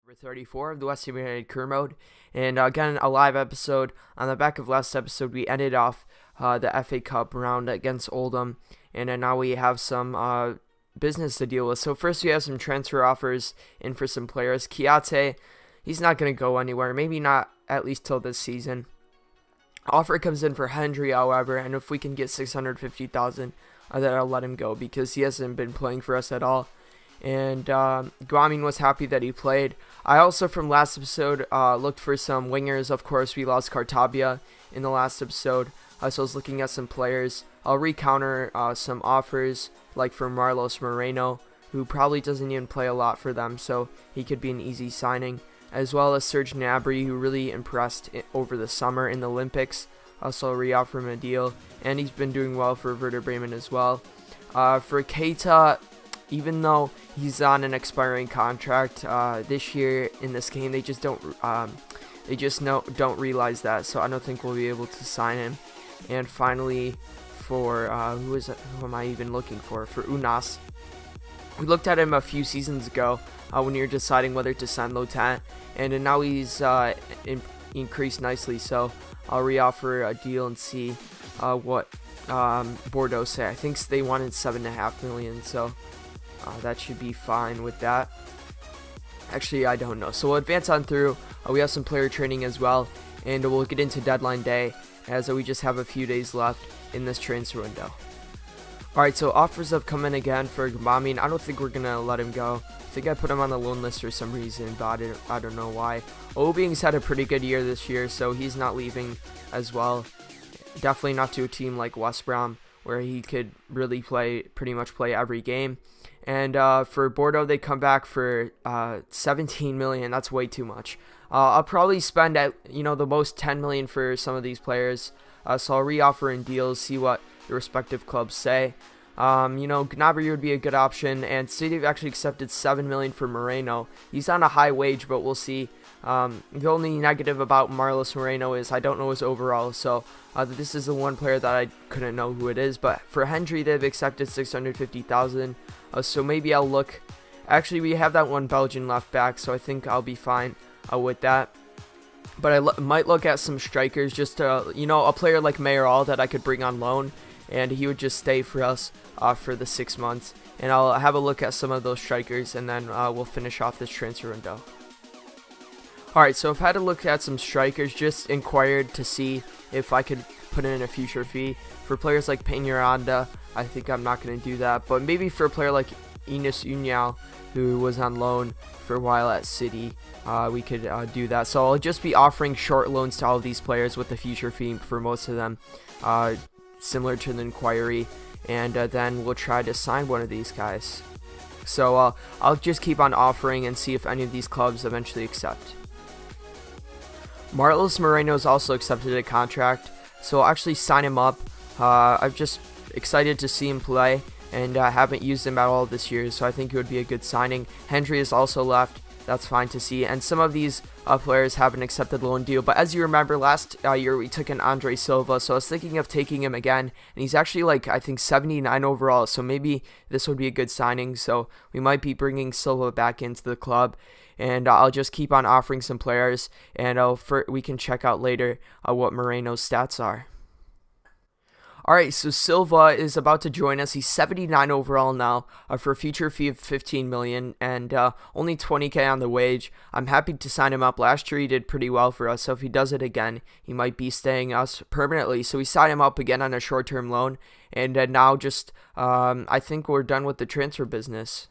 Number 34 of the West Ham United career mode, and again a live episode. On the back of last episode, we ended off the FA Cup round against Oldham, and now we have some business to deal with. So first we have some transfer offers in for some players. Kiate, he's not going to go anywhere, maybe not at least till this season. Offer comes in for Hendry, however, and if we can get 650,000, then I'll let him go because he hasn't been playing for us at all. And Guamin was happy that he played. I also, from last episode, looked for some wingers. Of course, we lost Cartabia in the last episode, so I was looking at some players. I'll recounter some offers, like for Marlos Moreno, who probably doesn't even play a lot for them, so he could be an easy signing, as well as Serge Gnabry, who really impressed over the summer in the Olympics. Also, I'll re-offer him a deal, and he's been doing well for Werder Bremen as well. For Keita, even though he's on an expiring contract this year in this game, they just don't realize that. So I don't think we'll be able to sign him. And finally, for who am I even looking for? For Unas, we looked at him a few seasons ago when we were deciding whether to sign Lotan, and now he's increased nicely. So I'll re-offer a deal and see what Bordeaux say. I think they wanted 7.5 million. So. That should be fine with that. Actually, I don't know. So we'll advance on through. We have some player training as well, and we'll get into deadline day as we just have a few days left in this transfer window. Alright, so offers have come in again for Guamin. I don't think we're going to let him go. I think I put him on the loan list for some reason, but I don't know why. Obiang's had a pretty good year this year, so he's not leaving as well. Definitely not to a team like West Brom, where he could really pretty much play every game. And for Bordeaux, they come back for 17 million. That's way too much. I'll probably spend the most 10 million for some of these players. So I'll re-offer in deals, see what the respective clubs say. Gnabry would be a good option, and City have actually accepted 7 million for Moreno. He's on a high wage, but we'll see. The only negative about Marlos Moreno is I don't know his overall, so this is the one player that I couldn't know who it is. But for Hendry, they've accepted 650,000, so maybe I'll look. Actually, we have that one Belgian left back, so I think I'll be fine with that. But I might look at some strikers, just a player like Mayoral that I could bring on loan, and he would just stay for us for the 6 months. And I'll have a look at some of those strikers, and then we'll finish off this transfer window. Alright, so I've had a look at some strikers, just inquired to see if I could put in a future fee. For players like Peñaranda, I think I'm not going to do that, but maybe for a player like Ines Unial, who was on loan for a while at City, we could do that. So I'll just be offering short loans to all of these players with a future fee for most of them, similar to the inquiry, and then we'll try to sign one of these guys. So I'll just keep on offering and see if any of these clubs eventually accept. Marlos Moreno's also accepted a contract, so I'll actually sign him up. I'm just excited to see him play, and haven't used him at all this year, so I think it would be a good signing. Hendry is also left. That's fine to see, and some of these players haven't accepted loan deal, but as you remember, last year we took in Andre Silva, so I was thinking of taking him again, and he's actually I think 79 overall, so maybe this would be a good signing. So we might be bringing Silva back into the club, and I'll just keep on offering some players, and we can check out later what Moreno's stats are. Alright, so Silva is about to join us. He's 79 overall now for a future fee of 15 million and only 20k on the wage. I'm happy to sign him up. Last year he did pretty well for us, so if he does it again, he might be staying us permanently. So we signed him up again on a short-term loan, and now just I think we're done with the transfer business.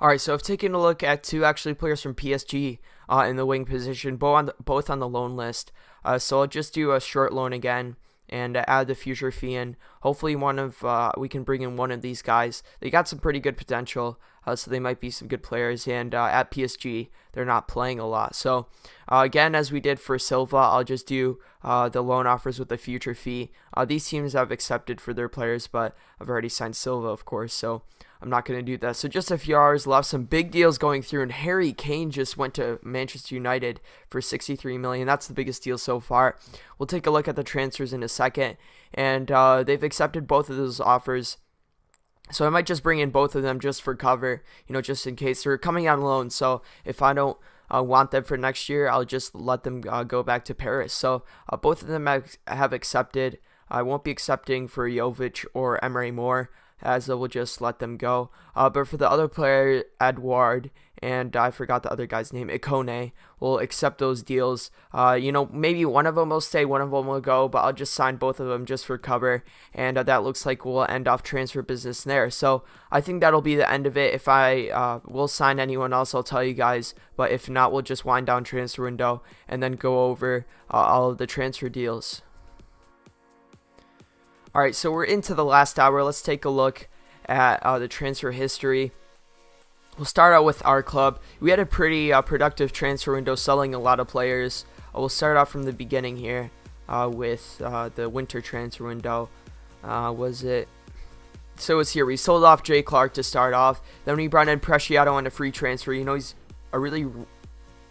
Alright, so I've taken a look at two players from PSG in the wing position, both on the loan list. So I'll just do a short loan again and add the future fee in. Hopefully we can bring in one of these guys. They got some pretty good potential, so they might be some good players, and at PSG they're not playing a lot. So again, as we did for Silva, I'll just do the loan offers with the future fee. These teams have accepted for their players, but I've already signed Silva, of course, so I'm not going to do that. So just a few hours left, some big deals going through, and Harry Kane just went to Manchester United for 63 million. That's the biggest deal so far. We'll take a look at the transfers in a second, and they've accepted both of those offers. So I might just bring in both of them just for cover, just in case they're coming on loan. So if I don't want them for next year, I'll just let them go back to Paris. So both of them have accepted. I won't be accepting for Jovic or Emery Moore, as I will just let them go. But for the other player, Edouard, and I forgot the other guy's name, Ikone, will accept those deals. Maybe one of them will stay, one of them will go, but I'll just sign both of them just for cover. And that looks like we'll end off transfer business there. So I think that'll be the end of it. If I will sign anyone else, I'll tell you guys. But if not, we'll just wind down transfer window and then go over all of the transfer deals. All right, so we're into the last hour. Let's take a look at the transfer history. We'll start out with our club. We had a pretty productive transfer window, selling a lot of players. We'll start off from the beginning here with the winter transfer window. So it's here. We sold off Jay Clark to start off. Then we brought in Preciado on a free transfer. He's a really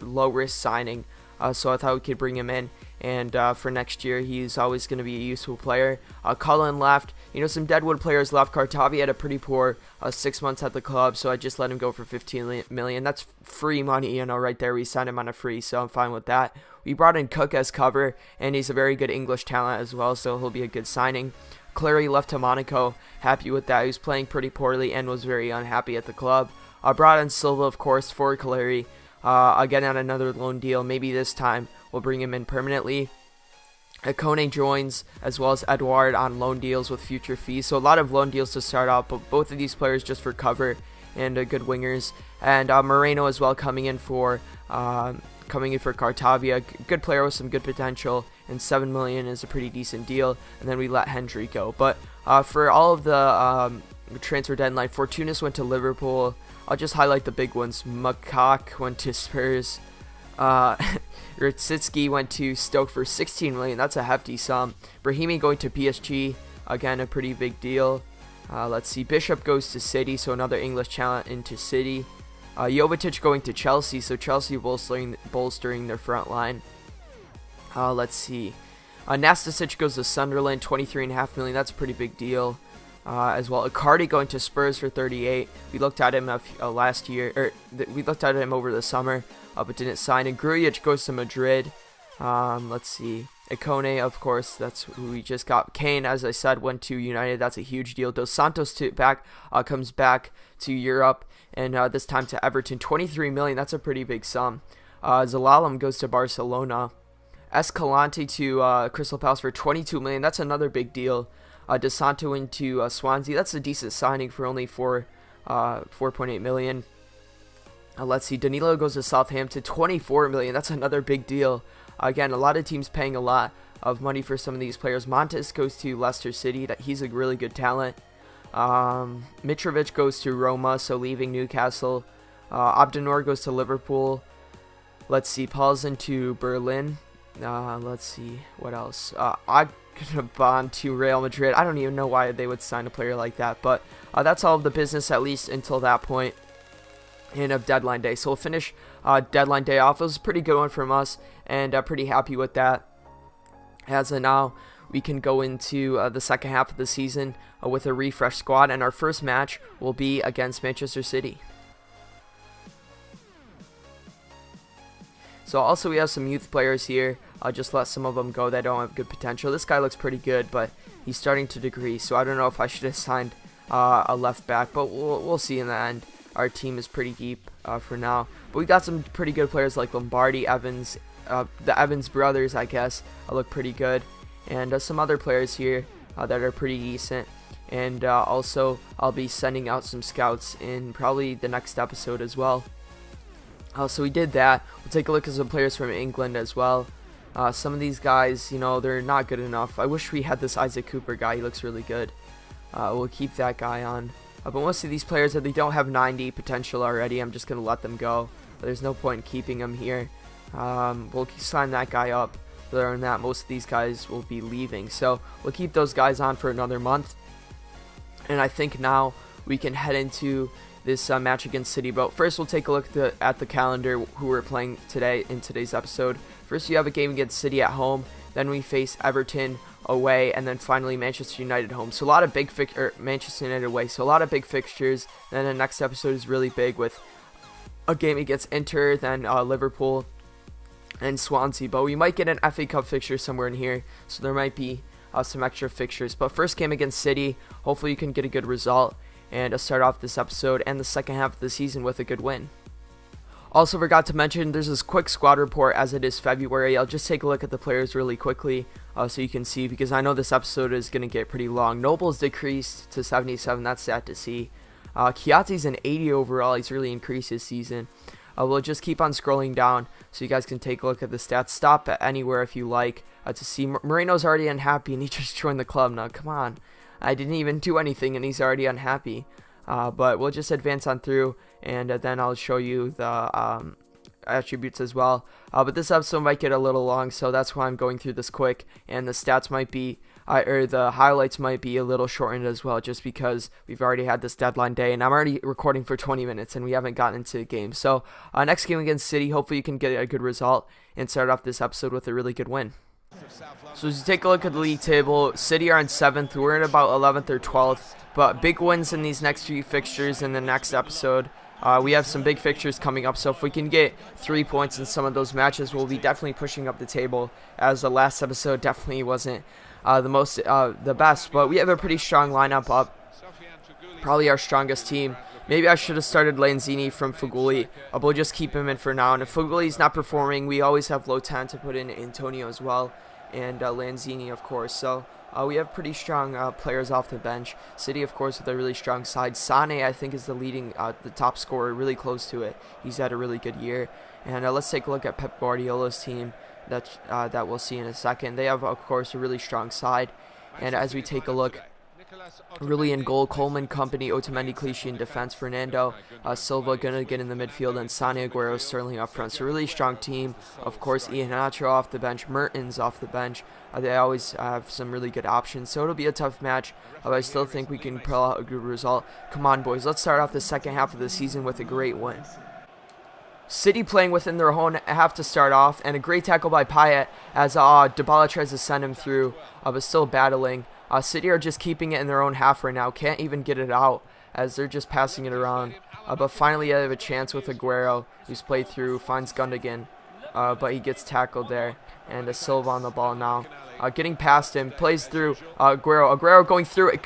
low-risk signing, so I thought we could bring him in. And for next year, he's always going to be a useful player. Cullen left. Some Deadwood players left. Cartavi had a pretty poor 6 months at the club, so I just let him go for $15 million. That's free money, right there. We signed him on a free, so I'm fine with that. We brought in Cook as cover, and he's a very good English talent as well, so he'll be a good signing. Clary left to Monaco. Happy with that. He was playing pretty poorly and was very unhappy at the club. Brought in Silva, of course, for Clary. Again, on another loan deal. Maybe this time we'll bring him in permanently. Ikone joins, as well as Edouard, on loan deals with future fees. So a lot of loan deals to start out, but both of these players just for cover and good wingers. And Moreno as well coming in for Cartavia. Good player with some good potential, and $7 million is a pretty decent deal. And then we let Hendry go. But for all of the transfer deadline, Fortunas went to Liverpool. I'll just highlight the big ones. Makak went to Spurs. Ritsitsky went to Stoke for $16 million. That's a hefty sum. Brahimi going to PSG. Again, a pretty big deal. Let's see. Bishop goes to City, so another English talent into City. Jovetic going to Chelsea, so Chelsea bolstering their front line. Let's see. Nastasic goes to Sunderland, $23.5 million. That's a pretty big deal. As well, Icardi going to Spurs for 38. We looked at him last year, we looked at him over the summer, but didn't sign. And Grujic goes to Madrid. Let's see. Ikone, of course, that's who we just got. Kane, as I said, went to United. That's a huge deal. Dos Santos comes back to Europe, and this time to Everton. $23 million. That's a pretty big sum. Zelalem goes to Barcelona. Escalante to Crystal Palace for $22 million. That's another big deal. DeSanto into Swansea. That's a decent signing for only $4.8 million. Let's see. Danilo goes to Southampton. $24 million. That's another big deal. Again, a lot of teams paying a lot of money for some of these players. Montes goes to Leicester City. He's a really good talent. Mitrovic goes to Roma, so leaving Newcastle. Abdenor goes to Liverpool. Let's see. Paulsen to Berlin. Let's see. What else? Agban to Real Madrid. I don't even know why they would sign a player like that, but that's all of the business, at least until that point in of deadline day. So we'll finish deadline day off. It was a pretty good one from us, and pretty happy with that. As of now, we can go into the second half of the season with a refreshed squad, and our first match will be against Manchester City. So also we have some youth players here. I'll just let some of them go that don't have good potential. This guy looks pretty good, but he's starting to decrease. So I don't know if I should have signed a left back, but we'll see in the end. Our team is pretty deep for now. But we got some pretty good players like Lombardi, Evans, the Evans brothers, I guess, look pretty good. And some other players here that are pretty decent. And also I'll be sending out some scouts in probably the next episode as well. So we did that. We'll take a look at some players from England as well. Some of these guys, they're not good enough. I wish we had this Isaac Cooper guy. He looks really good. We'll keep that guy on. But most of these players, if they don't have 90 potential already, I'm just going to let them go. There's no point in keeping them here. We'll sign that guy up. Other than that, most of these guys will be leaving. So we'll keep those guys on for another month. And I think now we can head into this match against City. But first, we'll take a look at the calendar, who we're playing today in today's episode. First, you have a game against City at home. Then we face Everton away, and then finally Manchester United home. So a lot of big Manchester United away. So a lot of big fixtures. Then the next episode is really big with a game against Inter, then Liverpool and Swansea. But we might get an FA Cup fixture somewhere in here, so there might be some extra fixtures. But first game against City, hopefully you can get a good result and start off this episode and the second half of the season with a good win. Also forgot to mention, there's this quick squad report as it is February. I'll just take a look at the players really quickly so you can see, because I know this episode is going to get pretty long. Noble's decreased to 77, that's sad to see. Kiati's an 80 overall, he's really increased his season. We'll just keep on scrolling down so you guys can take a look at the stats. Stop at anywhere if you like to see. Moreno's already unhappy and he just joined the club. Now, come on. I didn't even do anything and he's already unhappy. But we'll just advance on through, and then I'll show you the attributes as well. But this episode might get a little long, so that's why I'm going through this quick, and the stats might be or the highlights might be a little shortened as well, just because we've already had this deadline day and I'm already recording for 20 minutes and we haven't gotten into the game. So next game against City, hopefully you can get a good result and start off this episode with a really good win. So as you take a look at the league table, City are in 7th, we're in about 11th or 12th, but big wins in these next few fixtures in the next episode. We have some big fixtures coming up, so if we can get 3 points in some of those matches, we'll be definitely pushing up the table, as the last episode definitely wasn't the best, but we have a pretty strong lineup up, probably our strongest team. Maybe I should have started Lanzini from Fuguli, but we'll just keep him in for now, and if Fuguli's not performing, we always have Lotan to put in Antonio as well, and Lanzini of course. So we have pretty strong players off the bench. City, of course, with a really strong side. Sane, I think, is the leading, the top scorer, really close to it. He's had a really good year. And let's take a look at Pep Guardiola's team that we'll see in a second. They have, of course, a really strong side. And as we take a look, really in goal, Coleman, Company, Otamendi, Clichy in defense, Fernando, Silva gonna get in the midfield, and Sane, Aguero, Sterling up front. So really strong team. Of course, Iheanacho off the bench, Mertens off the bench. They always have some really good options, so it'll be a tough match, but I still think we can pull out a good result. Come on, boys, let's start off the second half of the season with a great win. City playing within their own half to start off, and a great tackle by Payet as Dybala tries to send him through, but still battling. City are just keeping it in their own half right now, can't even get it out as they're just passing it around. But finally they have a chance with Aguero, who's played through, finds Gundogan, but he gets tackled there. And Silva on the ball now. Getting past him, plays through Aguero. Aguero going through it.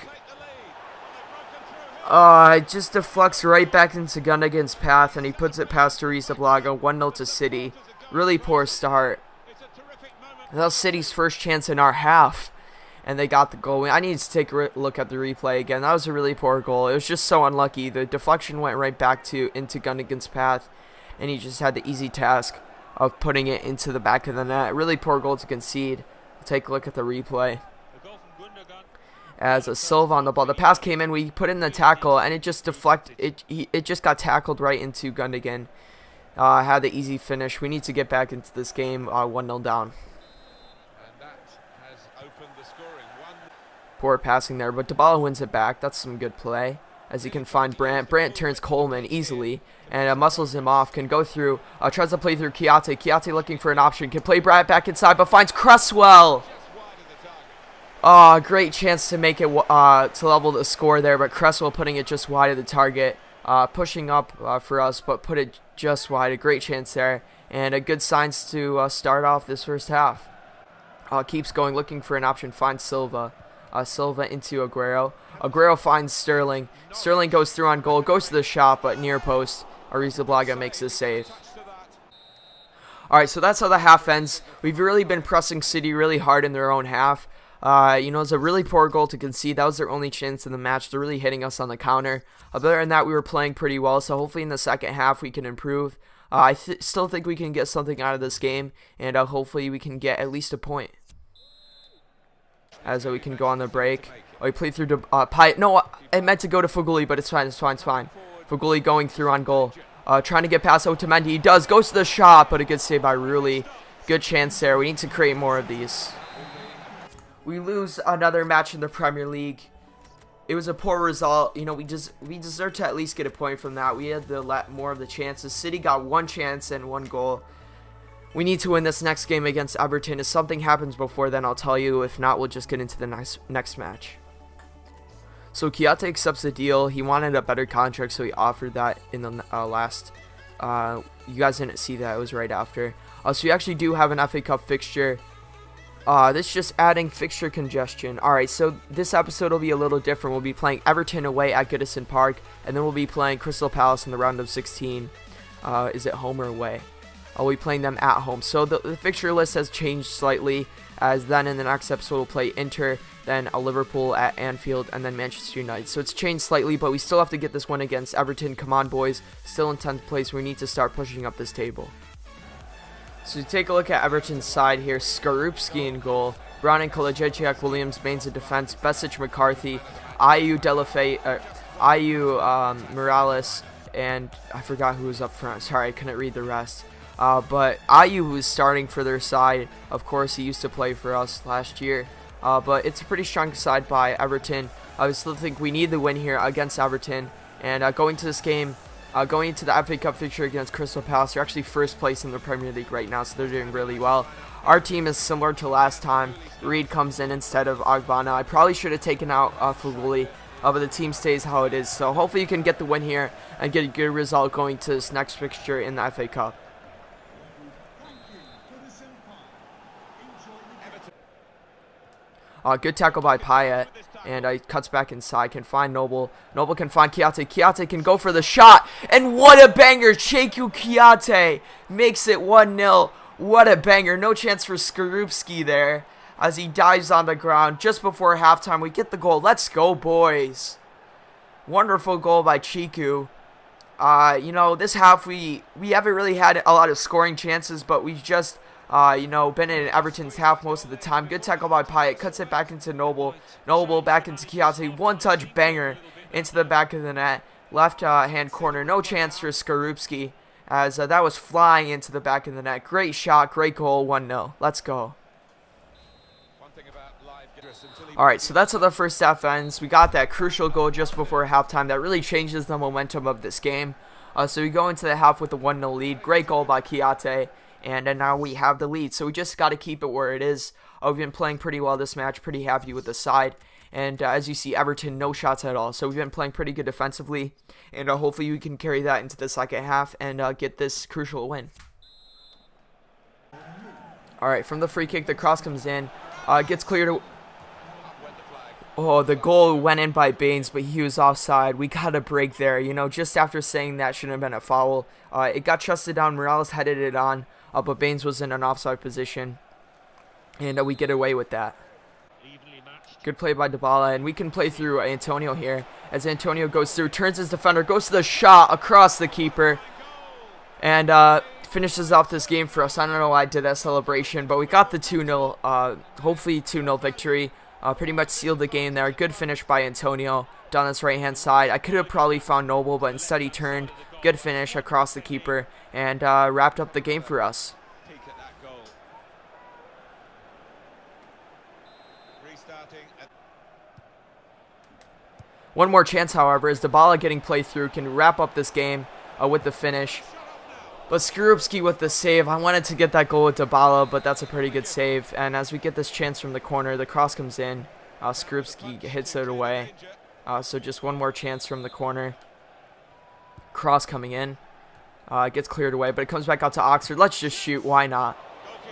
It just deflects right back into Gundogan's path, and he puts it past Arrizabalaga. 1-0 to City. Really poor start. That was City's first chance in our half, and they got the goal. I need to take a look at the replay again. That was a really poor goal. It was just so unlucky. The deflection went right back into Gundogan's path, and he just had the easy task of putting it into the back of the net. Really poor goal to concede. Take a look at the replay. As a Silva on the ball. The pass came in, we put in the tackle, and it just deflected. It just got tackled right into Gundogan. Had the easy finish. We need to get back into this game 1-0 down. Poor passing there, but Dybala wins it back. That's some good play, as he can find Brandt. Brandt turns Coleman easily and muscles him off. Can go through, tries to play through Kiate. Kiate looking for an option. Can play Brandt back inside, but finds Cresswell. Great chance to make it to level the score there, but Cresswell putting it just wide of the target. Pushing up for us, but put it just wide. A great chance there, and a good signs to start off this first half. Keeps going, looking for an option. Finds Silva. Silva into Aguero. Aguero finds Sterling. Sterling goes through on goal, goes to the shot, but near post. Arrizabalaga makes his save. Alright, so that's how the half ends. We've really been pressing City really hard in their own half. It's a really poor goal to concede. That was their only chance in the match. They're really hitting us on the counter. Other than that, we were playing pretty well, so hopefully in the second half we can improve. I still think we can get something out of this game, and hopefully we can get at least a point. As we can go on the break. He played through to Payet. No, I meant to go to Fuguli, but it's fine. Fuguli going through on goal. Trying to get past Otamendi. He does. Goes to the shot, but a good save by Rulli. Good chance there. We need to create more of these. We lose another match in the Premier League. It was a poor result. We deserve to at least get a point from that. We had more of the chances. City got one chance and one goal. We need to win this next game against Everton. If something happens before then, I'll tell you. If not, we'll just get into the next match. So Kiyate accepts the deal. He wanted a better contract, so he offered that in the last. You guys didn't see that. It was right after. So we actually do have an FA Cup fixture. This is just adding fixture congestion. Alright, so this episode will be a little different. We'll be playing Everton away at Goodison Park, and then we'll be playing Crystal Palace in the round of 16. Is it home or away? We'll be playing them at home. So the fixture list has changed slightly, as then in the next episode we'll play Inter, then a Liverpool at Anfield, and then Manchester United. So it's changed slightly, but we still have to get this one against Everton. Come on, boys. Still in 10th place. We need to start pushing up this table. So take a look at Everton's side here. Skorupski in goal. Brown and Kalajic, Williams, Baines in defense. Besic, McCarthy, Morales, and I forgot who was up front. Sorry, I couldn't read the rest. But Ayew, who's starting for their side, of course, he used to play for us last year. But it's a pretty strong side by Everton. I still think we need the win here against Everton. And going to this game, going into the FA Cup fixture against Crystal Palace, they're actually first place in the Premier League right now, so they're doing really well. Our team is similar to last time. Reed comes in instead of Ogbonna. I probably should have taken out Fuguli, but the team stays how it is. So hopefully you can get the win here and get a good result going to this next fixture in the FA Cup. Good tackle by Payet, and he cuts back inside, can find Noble. Noble can find Kiyate. Kiyate can go for the shot, and what a banger! Cheku Kiyate makes it 1-0. What a banger. No chance for Skorupski there as he dives on the ground just before halftime. We get the goal. Let's go, boys. Wonderful goal by Cheku. You know, this half we haven't really had a lot of scoring chances, but we've just you know, been in Everton's half most of the time. Good tackle by Payet. Cuts it back into Noble. Noble back into Kiyate. One-touch banger into the back of the net. Left hand corner. No chance for Skorupski, as that was flying into the back of the net. Great shot. Great goal. 1-0. Let's go. Alright, so that's how the first half ends. We got that crucial goal just before halftime. That really changes the momentum of this game. So we go into the half with a 1-0 lead. Great goal by Kiyate. And now we have the lead, so we just got to keep it where it is. We've been playing pretty well this match, pretty happy with the side. And as you see, Everton, no shots at all. So we've been playing pretty good defensively. And hopefully we can carry that into the second half and get this crucial win. Alright, from the free kick, the cross comes in. Gets cleared. Oh, the goal went in by Baines, but he was offside. We got a break there. You know, just after saying that shouldn't have been a foul. It got trusted down. Morales headed it on. But Baines was in an offside position, and we get away with that. Good play by Dybala, and we can play through Antonio here, as Antonio goes through, turns his defender, goes to the shot across the keeper, and finishes off this game for us. I don't know why I did that celebration, but we got the 2-0, hopefully 2-0 victory. Pretty much sealed the game there. Good finish by Antonio down this right-hand side. I could have probably found Noble, but instead he turned. Good finish across the keeper and wrapped up the game for us. One more chance, however, is Dybala getting played through, can wrap up this game with the finish. But Skorupski with the save. I wanted to get that goal with Dybala, but that's a pretty good save. And as we get this chance from the corner, the cross comes in. Skorupski hits it away. So just one more chance from the corner. Cross coming in. Gets cleared away, but it comes back out to Oxford. Let's just shoot. Why not?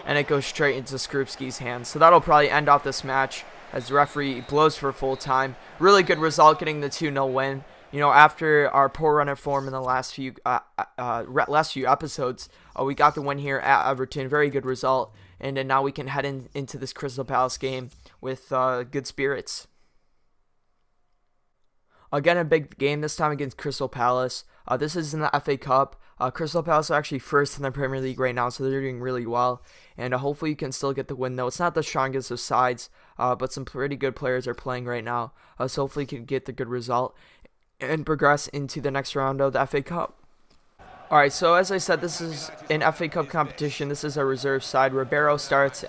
And it goes straight into Skorupski's hands. So that'll probably end off this match as the referee blows for full time. Really good result, getting the 2-0 win. You know, after our poor run of form in the last few episodes, we got the win here at Everton. Very good result. And then now we can head into this Crystal Palace game with good spirits. Again, a big game, this time against Crystal Palace. This is in the FA Cup. Crystal Palace are actually first in the Premier League right now, so they're doing really well. And hopefully you can still get the win, though. It's not the strongest of sides, but some pretty good players are playing right now. So hopefully you can get the good result and progress into the next round of the FA Cup. Alright, so as I said, this is an FA Cup competition. This is a reserve side. Ribeiro starts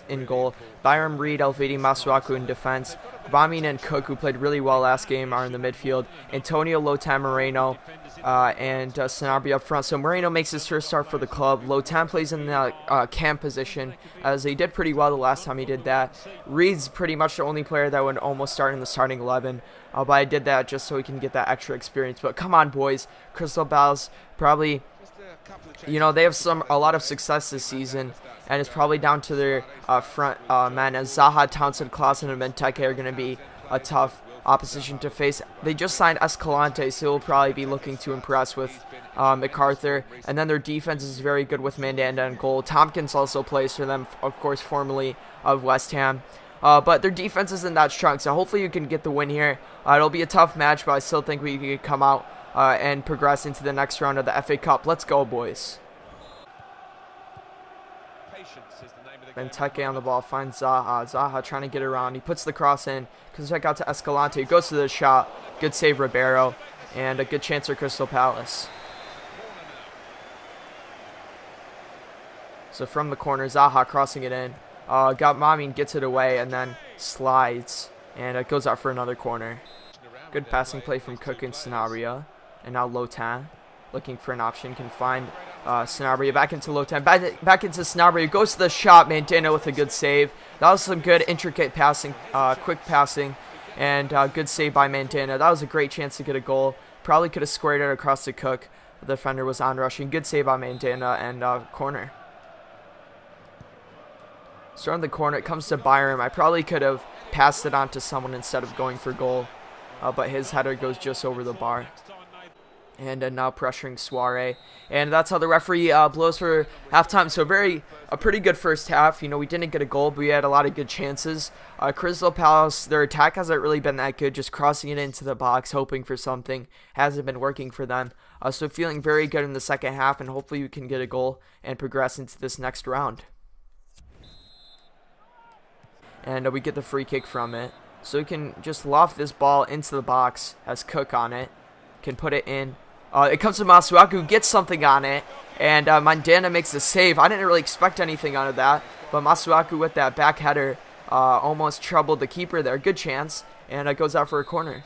in goal. Byram, Reed, Elvedi, Masuaku in defense. Bamin and Cook, who played really well last game, are in the midfield. Antonio, Lotan, Moreno, and Sanabria up front. So Moreno makes his first start for the club. Lotan plays in the cam position, as he did pretty well the last time he did that. Reed's pretty much the only player that would almost start in the starting 11, but I did that just so he can get that extra experience. But come on, boys. Crystal Palace probably, you know, they have a lot of success this season, and it's probably down to their front men, as Zaha, Townsend, Klaassen, and Benteke are going to be a tough opposition to face. They just signed Escalante, so he'll probably be looking to impress with MacArthur. And then their defense is very good with Mandanda and goal. Tompkins also plays for them, of course, formerly of West Ham. But their defense isn't that strong, so hopefully you can get the win here. It'll be a tough match, but I still think we can come out and progress into the next round of the FA Cup. Let's go, boys. Benteke on the ball, finds Zaha. Zaha trying to get around. He puts the cross in, comes back out to Escalante, goes to the shot. Good save, Ribeiro, and a good chance for Crystal Palace. So from the corner, Zaha crossing it in. Mamin gets it away and then slides, and it goes out for another corner. Good passing play from Cook and Sanabria. And now Lotan, looking for an option, can find Sanabria back into Lotan, back into Sanabria, goes to the shot. Mandanda with a good save. That was some good intricate passing, quick passing, and good save by Mandanda. That was a great chance to get a goal. Probably could have squared it across to Cook. The defender was on rushing. Good save by Mandanda, and corner. So on the corner, it comes to Byram. I probably could have passed it on to someone instead of going for goal, but his header goes just over the bar. And now pressuring Soare, and that's how the referee blows for halftime. So a pretty good first half. You know, we didn't get a goal, but we had a lot of good chances. Crystal Palace, their attack hasn't really been that good, just crossing it into the box, hoping for something. Hasn't been working for them. So feeling very good in the second half, and hopefully we can get a goal and progress into this next round. And we get the free kick from it. So we can just loft this ball into the box, has Cook on it, can put it in. It comes to Masuaku, gets something on it, and Mandanda makes the save. I didn't really expect anything out of that, but Masuaku with that back header almost troubled the keeper there. Good chance, and it goes out for a corner.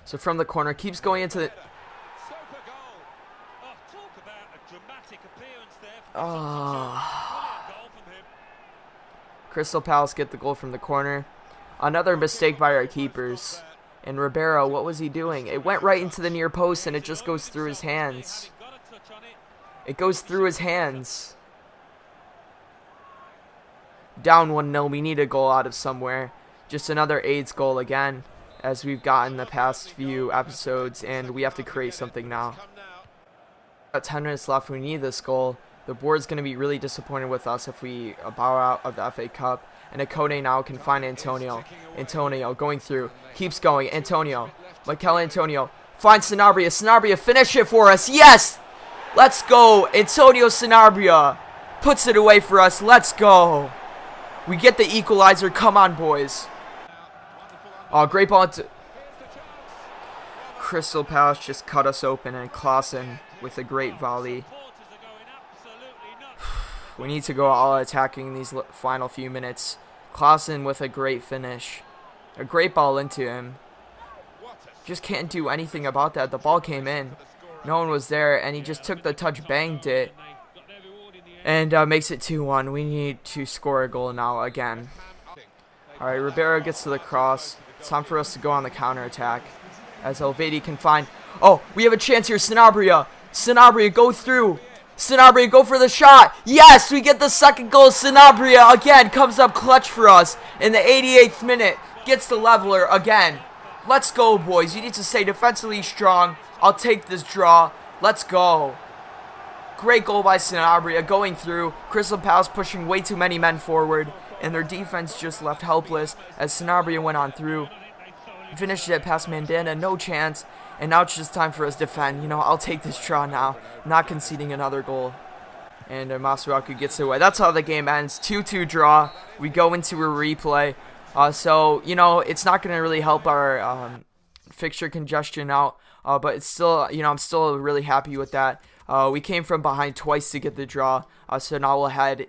So from the corner, keeps going into the... Crystal Palace get the goal from the corner. Another mistake by our keepers. And Ribeiro, what was he doing? It went right into the near post, and it just goes through his hands. It goes through his hands. Down 1-0. We need a goal out of somewhere. Just another AIDS goal again, as we've gotten the past few episodes, and we have to create something now. Got 10 minutes left. We need this goal. The board's going to be really disappointed with us if we bow out of the FA Cup. And Akone now can find Antonio. Antonio going through. Keeps going. Antonio. Mikel Antonio. Finds Sanabria. Sanabria, finish it for us. Yes! Let's go. Antonio Sanabria puts it away for us. Let's go. We get the equalizer. Come on, boys. Oh, great ball into... Crystal Palace just cut us open. And Klaassen with a great volley. We need to go all attacking these final few minutes. Klaassen with a great finish. A great ball into him. Just can't do anything about that. The ball came in. No one was there, and he just took the touch, banged it, and makes it 2-1. We need to score a goal now again. Alright, Ribeiro gets to the cross. It's time for us to go on the counter-attack. As Elvedi can find... Oh, we have a chance here. Sanabria. Sanabria, go through. Sanabria, go for the shot. Yes, we get the second goal. Sanabria again comes up clutch for us in the 88th minute. Gets the leveler again. Let's go, boys. You need to stay defensively strong. I'll take this draw. Let's go. Great goal by Sanabria going through. Crystal Palace pushing way too many men forward, and their defense just left helpless as Sanabria went on through. Finished it past Mandanda, no chance. And now it's just time for us to defend. You know, I'll take this draw now. Not conceding another goal. And Masuaku gets it away. That's how the game ends. 2-2 draw. We go into a replay. So, you know, it's not going to really help our fixture congestion out. But it's still, you know, I'm still really happy with that. We came from behind twice to get the draw. So now we'll head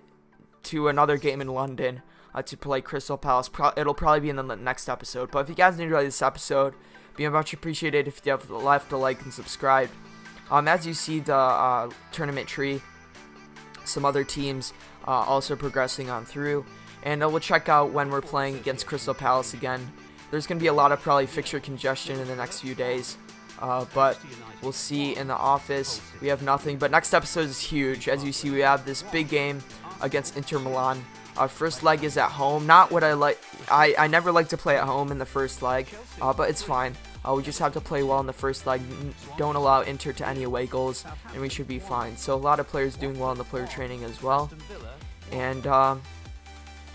to another game in London. to play Crystal Palace. It'll probably be in the next episode. But if you guys enjoyed this episode, it'd be much appreciated if you have left a like and subscribe. As you see the tournament tree, some other teams also progressing on through. And we'll check out when we're playing against Crystal Palace again. There's going to be a lot of probably fixture congestion in the next few days. But we'll see in the office. We have nothing. But next episode is huge. As you see, we have this big game against Inter Milan. First leg is at home. Not what I like. I never like to play at home in the first leg. But it's fine. We just have to play well in the first leg. Don't allow Inter to any away goals. And we should be fine. So a lot of players doing well in the player training as well. And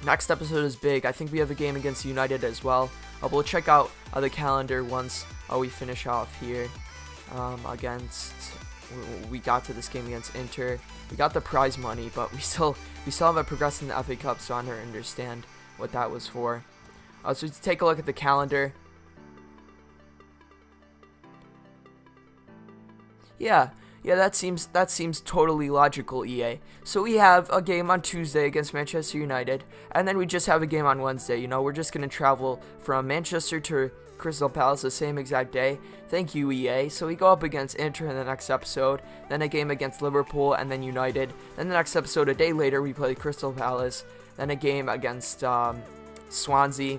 next episode is big. I think we have a game against United as well. We'll check out the calendar once we finish off here. We got to this game against Inter. We got the prize money, but we still haven't progressed in the FA Cup, so I don't understand what that was for. So to take a look at the calendar. Yeah, that seems totally logical, EA. So we have a game on Tuesday against Manchester United, and then we just have a game on Wednesday. You know, we're just gonna travel from Manchester to Crystal Palace the same exact day. Thank you, EA. So we go up against Inter in the next episode, then a game against Liverpool, and then United. Then the next episode, a day later, we play Crystal Palace, then a game against Swansea,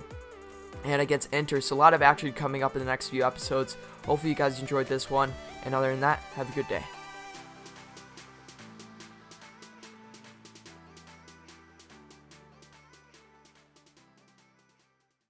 and against Inter. So a lot of action coming up in the next few episodes. Hopefully you guys enjoyed this one, and other than that, have a good day.